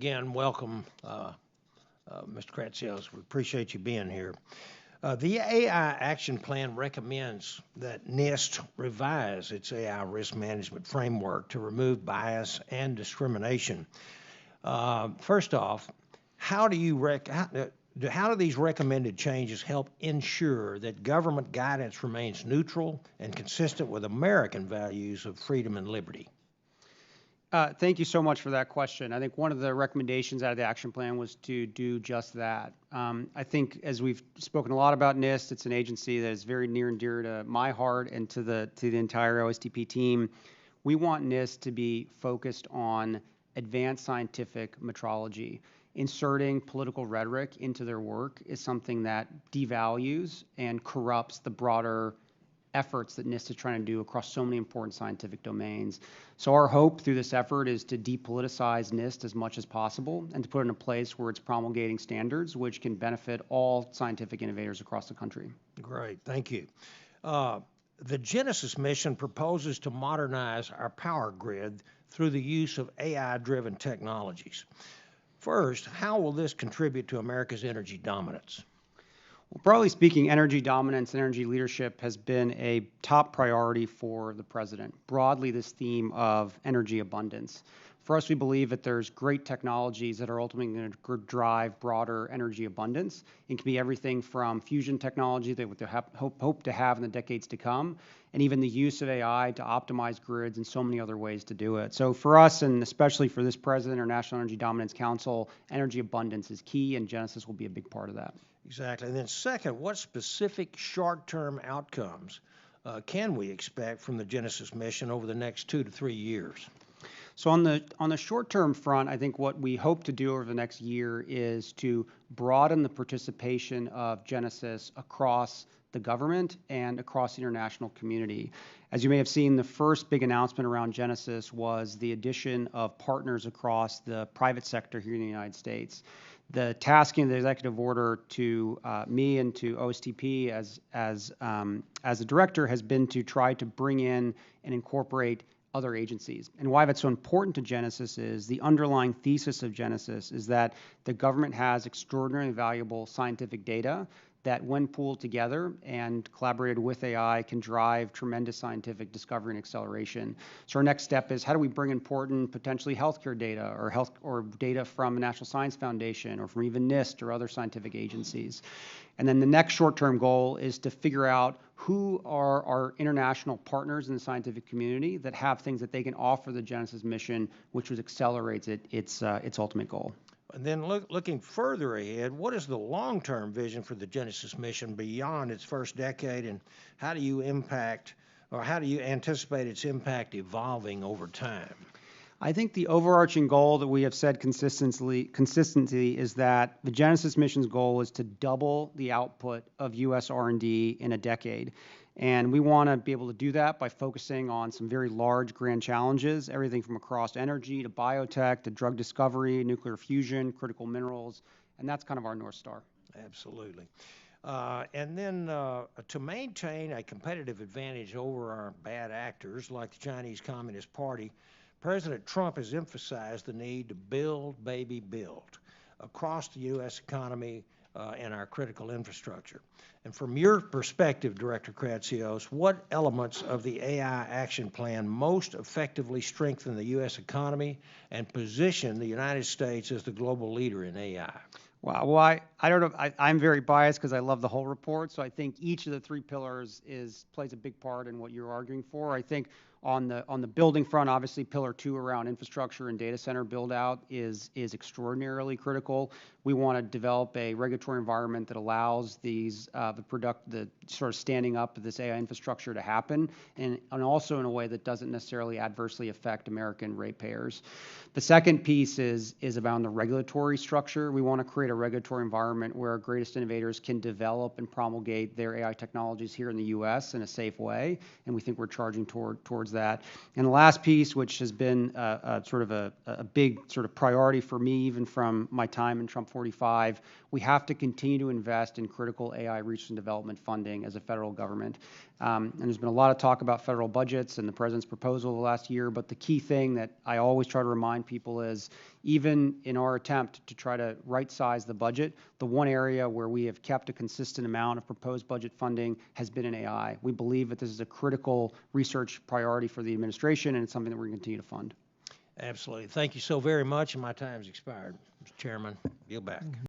Again, welcome, Mr. Kratsios. We appreciate you being here. The AI Action Plan recommends that NIST revise its AI risk management framework to remove bias and discrimination. First off, how do these recommended changes help ensure that government guidance remains neutral and consistent with American values of freedom and liberty? Thank you so much for that question. I think one of the recommendations out of the action plan was to do just that. I think as we've spoken a lot about NIST, it's an agency that is very near and dear to my heart and to the entire OSTP team. We want NIST to be focused on advanced scientific metrology. Inserting political rhetoric into their work is something that devalues and corrupts the broader efforts that NIST is trying to do across so many important scientific domains. So our hope through this effort is to depoliticize NIST as much as possible and to put it in a place where it's promulgating standards which can benefit all scientific innovators across the country. Great, thank you. The Genesis mission proposes to modernize our power grid through the use of AI-driven technologies. First, how will this contribute to America's energy dominance? Well, broadly speaking, energy dominance and energy leadership has been a top priority for the president. Broadly, this theme of energy abundance. For us, we believe that there's great technologies that are ultimately going to drive broader energy abundance. It can be everything from fusion technology that we hope to have in the decades to come, and even the use of AI to optimize grids and so many other ways to do it. So for us, and especially for this president or National Energy Dominance Council, energy abundance is key, and Genesis will be a big part of that. Exactly. And then second, what specific short-term outcomes can we expect from the Genesis mission over the next 2 to 3 years? So on the short-term front, I think what we hope to do over the next year is to broaden the participation of Genesis across the government and across the international community. As you may have seen, the first big announcement around Genesis was the addition of partners across the private sector here in the United States. The tasking of the executive order to me and to OSTP as a director has been to try to bring in and incorporate other agencies. And why that's so important to Genesis is the underlying thesis of Genesis is that the government has extraordinarily valuable scientific data that when pooled together and collaborated with AI can drive tremendous scientific discovery and acceleration. So our next step is how do we bring important potentially healthcare data or data from the National Science Foundation or from even NIST or other scientific agencies. And then the next short-term goal is to figure out who are our international partners in the scientific community that have things that they can offer the Genesis mission, which accelerates its ultimate goal. And then looking further ahead, what is the long-term vision for the Genesis mission beyond its first decade, and how do you anticipate its impact evolving over time? I think the overarching goal that we have said consistently is that the Genesis mission's goal is to double the output of U.S. R&D in a decade. And we want to be able to do that by focusing on some very large grand challenges, everything from across energy to biotech to drug discovery, nuclear fusion, critical minerals, and that's kind of our North Star. Absolutely. And then to maintain a competitive advantage over our bad actors like the Chinese Communist Party, President Trump has emphasized the need to build, baby, build across the U.S. economy and our critical infrastructure. And from your perspective, Director Kratsios, what elements of the AI Action Plan most effectively strengthen the U.S. economy and position the United States as the global leader in AI? Wow. Well, I don't know. I'm very biased because I love the whole report. So I think each of the three pillars plays a big part in what you're arguing for. I think on the building front, obviously, pillar 2 around infrastructure and data center build out is extraordinarily critical. We want to develop a regulatory environment that allows the sort of standing up of this AI infrastructure to happen, and also in a way that doesn't necessarily adversely affect American ratepayers. The second piece is about the regulatory structure. We want to create a regulatory environment where our greatest innovators can develop and promulgate their AI technologies here in the U.S. in a safe way, and we think we're charging towards towards that. And the last piece, which has been sort of a big sort of priority for me, even from my time in Trump 45, we have to continue to invest in critical AI research and development funding as a federal government. And there's been a lot of talk about federal budgets and the president's proposal the last year, but the key thing that I always try to remind people is, even in our attempt to try to right-size the budget, the one area where we have kept a consistent amount of proposed budget funding has been in AI. We believe that this is a critical research priority for the administration, and it's something that we're going to continue to fund. Absolutely. Thank you so very much, and my time's expired. Mr. Chairman, yield back.